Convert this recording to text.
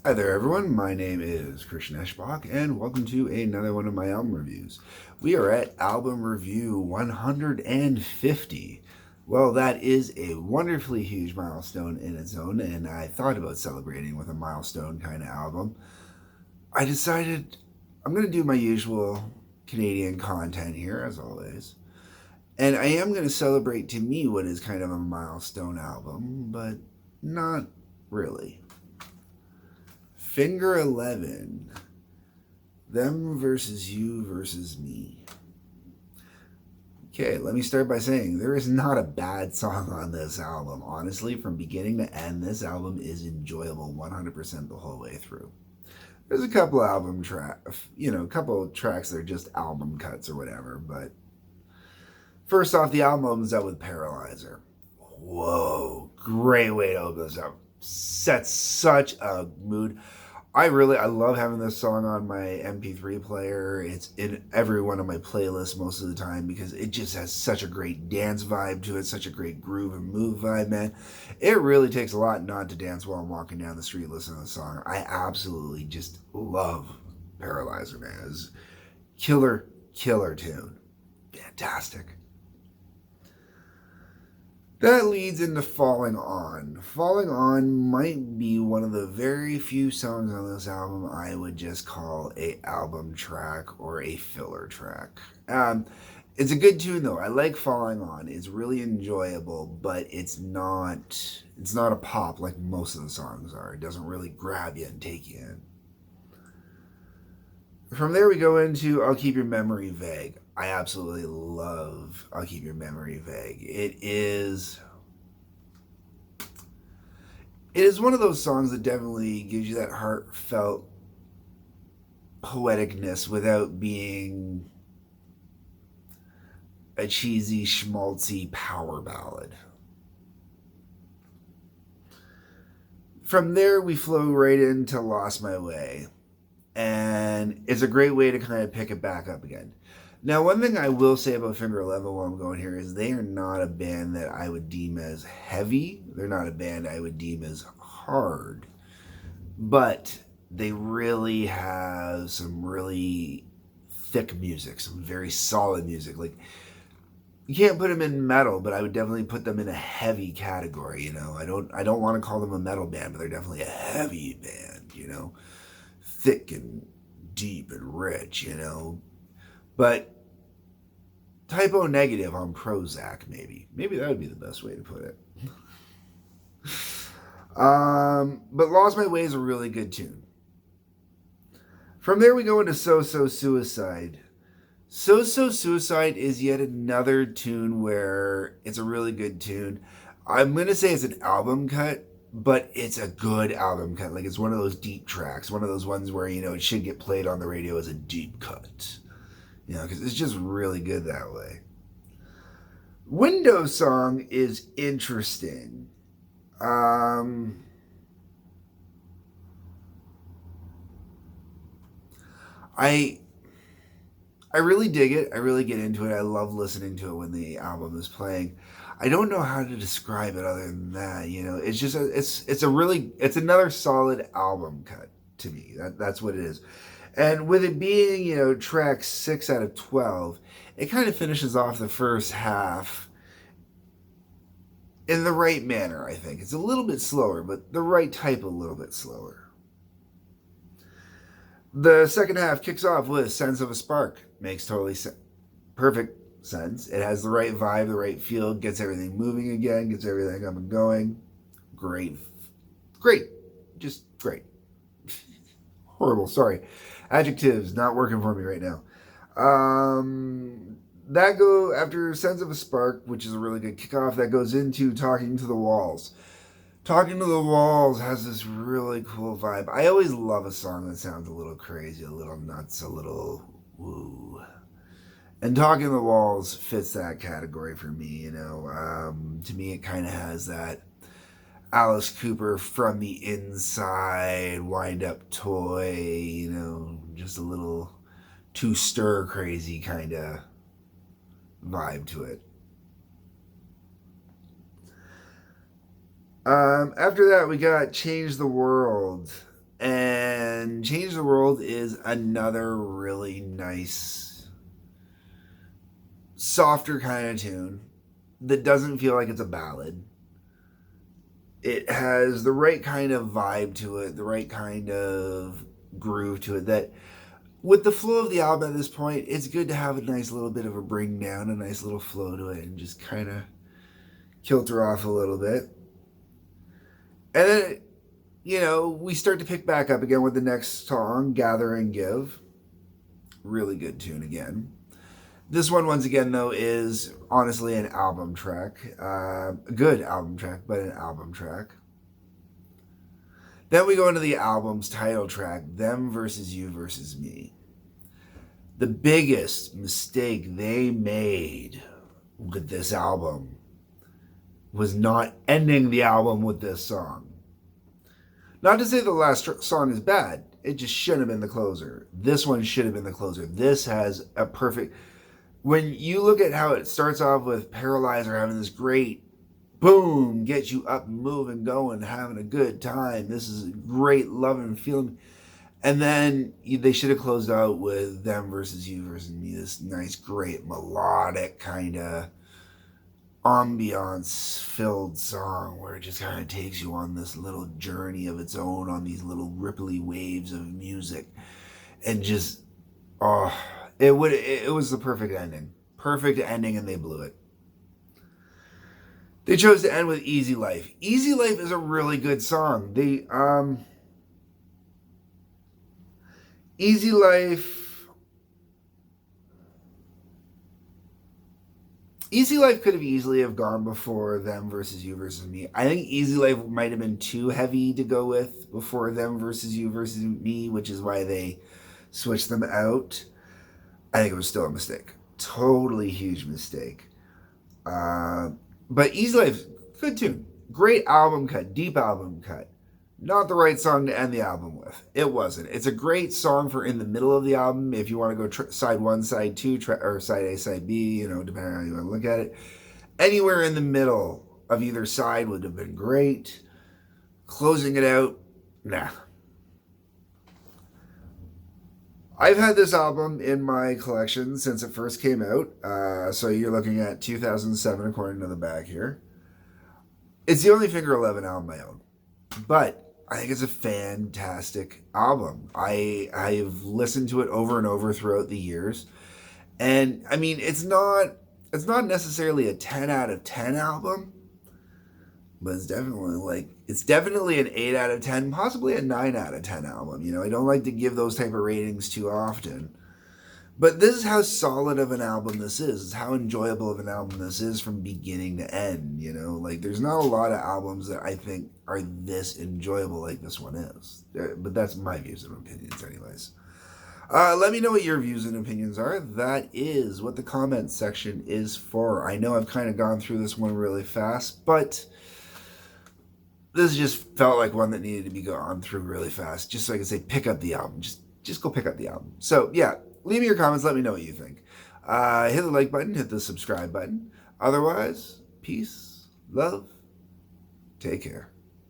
Hi there, everyone. My name is Christian Eschbach, and welcome to another one of my album reviews. We are at album review 150. Well, that is a wonderfully huge milestone in its own, and I thought about celebrating with a milestone kind of album. I decided I'm going to do my usual Canadian content here, as always, and I am going to celebrate to me what is kind of a milestone album, but not really. Finger 11. Them versus you versus me. Okay, let me start by saying there is not a bad song on this album. Honestly, from beginning to end, this album is enjoyable 100% the whole way through. There's a couple album tracks, a couple tracks that are just album cuts or whatever, but first off, the album opens up with Paralyzer. Whoa, great way to open this up. Sets such a mood. I love having this song on my MP3 player. It's in every one of my playlists most of the time because it just has such a great dance vibe to it, such a great groove and move vibe, man. It really takes a lot not to dance while I'm walking down the street listening to the song. I absolutely just love Paralyzer, man. It's killer, killer tune. Fantastic. That leads into Falling On. Falling On might be one of the very few songs on this album I would just call a album track or a filler track. It's a good tune though. I like Falling On. It's really enjoyable, but it's not a pop like most of the songs are. It doesn't really grab you and take you in. From there we go into I'll Keep Your Memory Vague. I absolutely love I'll Keep Your Memory Vague. It is one of those songs that definitely gives you that heartfelt poeticness without being a cheesy schmaltzy power ballad. From there we flow right into Lost My Way, and it's a great way to kind of pick it back up again. Now, one thing I will say about Finger 11 while I'm going here is they are not a band that I would deem as heavy. They're not a band I would deem as hard. But they really have some really thick music, some very solid music. Like, you can't put them in metal, but I would definitely put them in a heavy category, I don't want to call them a metal band, but they're definitely a heavy band. Thick and deep and rich. But typo negative on Prozac, maybe. Maybe that would be the best way to put it. But Lost My Way is a really good tune. From there, we go into So So Suicide. So So Suicide is yet another tune where it's a really good tune. I'm going to say it's an album cut, but it's a good album cut. Like, it's one of those deep tracks, one of those ones where, it should get played on the radio as a deep cut. Because it's just really good that way. Window Song is interesting. I I really dig it. I really get into it. I love listening to it when the album is playing. I don't know how to describe it other than that. It's just it's another solid album cut to me. That's what it is. And with it being, track 6 out of 12, it kind of finishes off the first half in the right manner, I think. It's a little bit slower, but the right type a little bit slower. The second half kicks off with Sense of a Spark. Makes perfect sense. It has the right vibe, the right feel, gets everything moving again, gets everything up and going. Great. Great. Just great. Horrible, sorry. Adjectives not working for me right now. That go after Sense of a Spark, which is a really good kickoff, that goes into Talking to the Walls. Talking to the Walls has this really cool vibe. I always love a song that sounds a little crazy, a little nuts, a little woo. And Talking to the Walls fits that category for me, To me, it kind of has that Alice Cooper from the inside, wind up toy, just a little too stir crazy kind of vibe to it. After that, we got Change the World. And And Change the World is another really nice, softer kind of tune that doesn't feel like it's a ballad. It has the right kind of vibe to it, the right kind of groove to it, that with the flow of the album at this point, it's good to have a nice little bit of a bring down, a nice little flow to it, and just kind of kilter off a little bit. And then, we start to pick back up again with the next song, Gather and Give. Really good tune again. This one, once again, though, is honestly an album track. A good album track, but an album track. Then we go into the album's title track, Them Versus You Versus Me. The biggest mistake they made with this album was not ending the album with this song. Not to say the last song is bad. It just shouldn't have been the closer. This one should have been the closer. This has a perfect... When you look at how it starts off with Paralyzer having this great boom, get you up, moving, going, having a good time. This is a great loving feeling. And then they should have closed out with Them Versus You Versus Me. This nice, great, melodic kind of ambiance-filled song where it just kind of takes you on this little journey of its own, on these little ripply waves of music. And just, it was the perfect ending. Perfect ending, and they blew it. They chose to end with Easy Life. Easy Life is a really good song. Easy Life could have easily have gone before Them Versus You Versus Me. I think Easy Life might have been too heavy to go with before Them Versus You Versus Me, which is why they switched them out. I think it was still a mistake. Totally huge mistake. But Easy Life, good tune. Great album cut, deep album cut. Not the right song to end the album with. It wasn't. It's a great song for in the middle of the album if you want to go side one, side two, or side A, side B, depending on how you want to look at it. Anywhere in the middle of either side would have been great. Closing it out, nah. I've had this album in my collection since it first came out. So you're looking at 2007 according to the back here. It's the only Finger 11 album I own. But I think it's a fantastic album. I've listened to it over and over throughout the years. And I mean, it's not necessarily a 10 out of 10 album, but it's definitely an 8 out of 10, possibly a 9 out of 10 album. I don't like to give those type of ratings too often. But this is how solid of an album this is. It's how enjoyable of an album this is from beginning to end, There's not a lot of albums that I think are this enjoyable like this one is. But that's my views and opinions anyways. Let me know what your views and opinions are. That is what the comments section is for. I know I've kind of gone through this one really fast, but this just felt like one that needed to be gone through really fast, just so I could say pick up the album. Just go pick up the album. So yeah. Leave me your comments. Let me know what you think. Hit the like button. Hit the subscribe button. Otherwise, peace, love, take care.